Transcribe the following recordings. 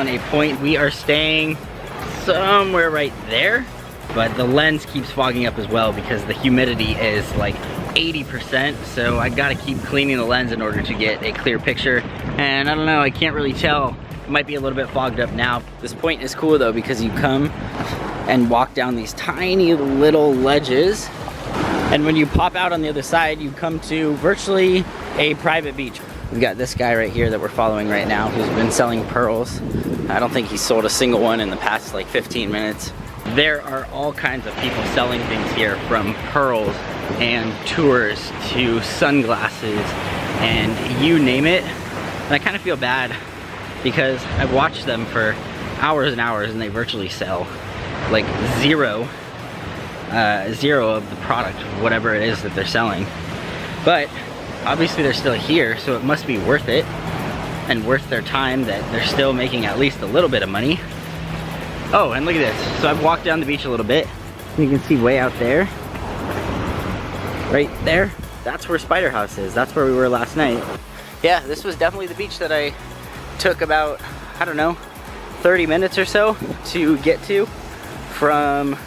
on a point. We are staying somewhere right there, but the lens keeps fogging up as well because the humidity is like 80%, so I gotta keep cleaning the lens in order to get a clear picture. And I don't know, I can't really tell. It might be a little bit fogged up now. This point is cool though because you come and walk down these tiny little ledges, and when you pop out on the other side, you come to virtually a private beach. We've got this guy right here that we're following right now who's been selling pearls. I don't think he sold a single one in the past like 15 minutes. There are all kinds of people selling things here, from pearls and tours to sunglasses and you name it. And I kind of feel bad because I've watched them for hours and hours and they virtually sell like zero of the product, whatever it is that they're selling. But obviously they're still here, so it must be worth it and worth their time that they're still making at least a little bit of money. Oh, and look at this. So I've walked down the beach a little bit. You can see way out there, right there, that's where Spider House is. That's where we were last night. Yeah, this was definitely the beach that I took about, I don't know, 30 minutes or so to get to from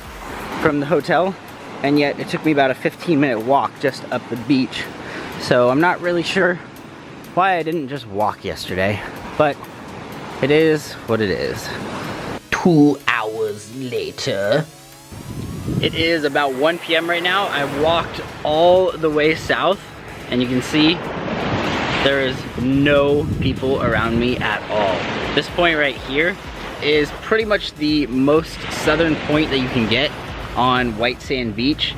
the hotel, and yet it took me about a 15-minute walk just up the beach. So I'm not really sure why I didn't just walk yesterday, but it is what it is. 2 hours later. It is about 1 p.m. right now. I've walked all the way south, and you can see there is no people around me at all. This point right here is pretty much the most southern point that you can get on White Sand Beach.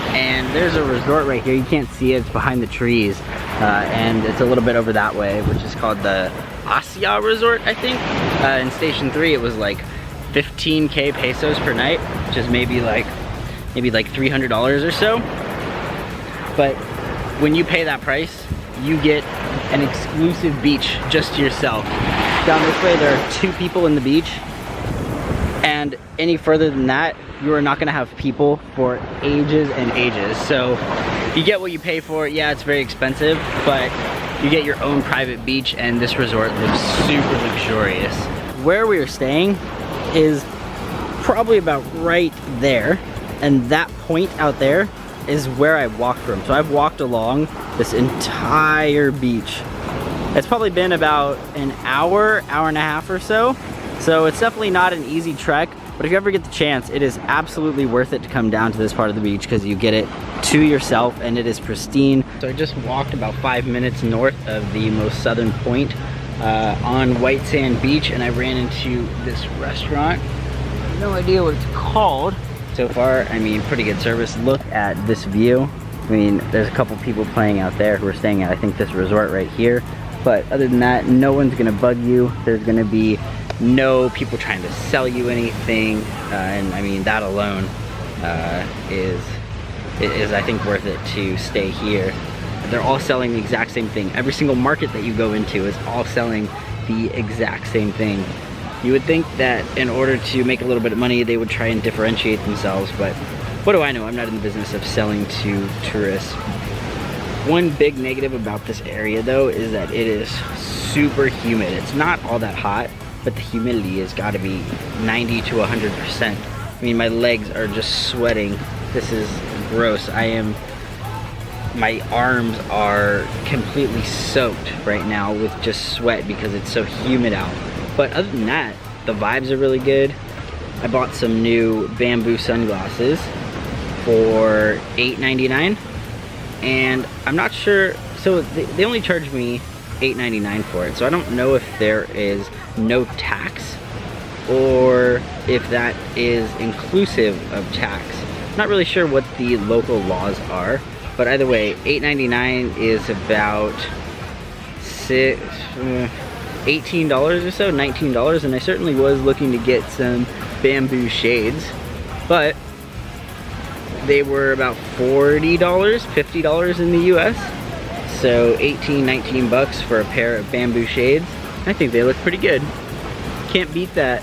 And there's a resort right here. You can't see it, it's behind the trees. And it's a little bit over that way, which is called the Asia Resort, I think. In Station 3, it was like 15K pesos per night, which is maybe like $300 or so. But when you pay that price, you get an exclusive beach just to yourself. Down this way, there are 2 people in the beach, and any further than that, you are not gonna have people for ages and ages. So you get what you pay for. Yeah, it's very expensive, but you get your own private beach, and this resort looks super luxurious. Where we are staying is probably about right there, and that point out there is where I walked from. So I've walked along this entire beach. It's probably been about an hour and a half or so. So it's definitely not an easy trek, but if you ever get the chance, it is absolutely worth it to come down to this part of the beach because you get it to yourself and it is pristine. So I just walked about 5 minutes north of the most southern point on White Sand Beach, and I ran into this restaurant. No idea what it's called. So far, I mean, pretty good service. Look at this view. I mean, there's a couple people playing out there who are staying at, I think, this resort right here. But other than that, no one's gonna bug you. There's gonna be no people trying to sell you anything. And I mean, that alone is I think worth it to stay here. They're all selling the exact same thing. Every single market that you go into is all selling the exact same thing. You would think that in order to make a little bit of money, they would try and differentiate themselves, but what do I know? I'm not in the business of selling to tourists. One big negative about this area though is that it is super humid. It's not all that hot, but the humidity has got to be 90 to 100%. I mean, my legs are just sweating. This is gross. My arms are completely soaked right now with just sweat because it's so humid out. But other than that, the vibes are really good. I bought some new bamboo sunglasses for $8.99, and I'm not sure, so they only charged me $8.99 for it, so I don't know if there is no tax or if that is inclusive of tax. I'm not really sure what the local laws are, but either way, $8.99 is about $18 or so, $19, and I certainly was looking to get some bamboo shades, but they were about $40, $50 in the US. So 18, 19 bucks for a pair of bamboo shades. I think they look pretty good. Can't beat that.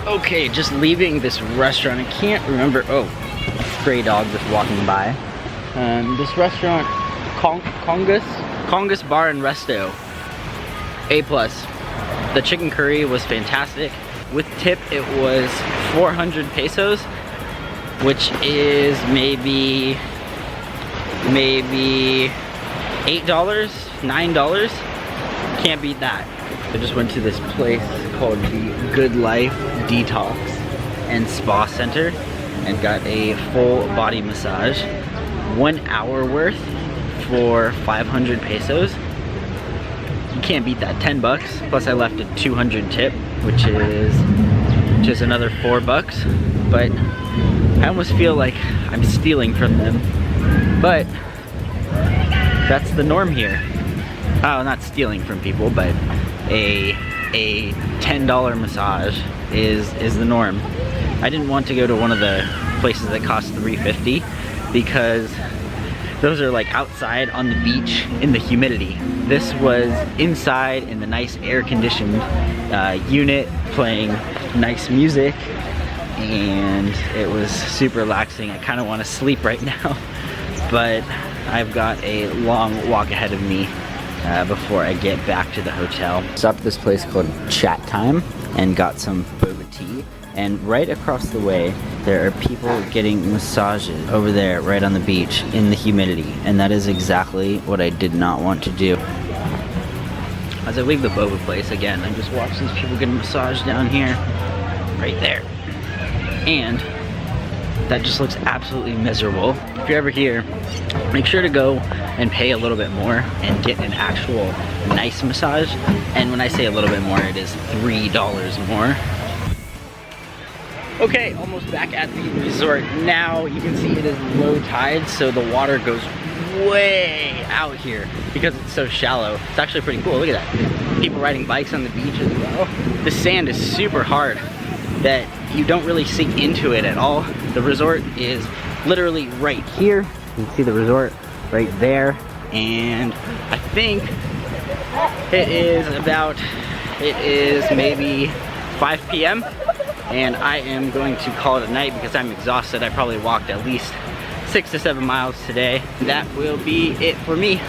Okay, just leaving this restaurant. I can't remember. Oh, a stray dog just walking by. This restaurant, Congus Bar and Resto. A+. The chicken curry was fantastic. With tip, it was 400 pesos, which is maybe $8, $9. Can't beat that. I just went to this place called the Good Life Detox and Spa Center and got a full body massage. 1 hour worth for 500 pesos. You can't beat that. 10 bucks. Plus I left a 200 tip, which is another $4. But I almost feel like I'm stealing from them. But that's the norm here. Oh, not stealing from people, but a $10 massage is the norm. I didn't want to go to one of the places that cost $3.50 because those are like outside on the beach in the humidity. This was inside in the nice air-conditioned unit playing nice music, and it was super relaxing. I kind of want to sleep right now, but I've got a long walk ahead of me before I get back to the hotel. Stopped at this place called Chat Time and got some boba tea. And right across the way, there are people getting massages over there right on the beach in the humidity. And that is exactly what I did not want to do. As I leave the boba place again, I just watched these people getting massaged down here, right there. And that just looks absolutely miserable. If you're ever here, make sure to go and pay a little bit more and get an actual nice massage. And when I say a little bit more, it is $3 more. Okay, almost back at the resort. Now you can see it is low tide, so the water goes way out here because it's so shallow. It's actually pretty cool. Look at that. People riding bikes on the beach as well. The sand is super hard that you don't really sink into it at all. The resort is literally right here. You can see the resort right there. And I think it is maybe 5 p.m. and I am going to call it a night because I'm exhausted. I probably walked at least 6 to 7 miles today. That will be it for me.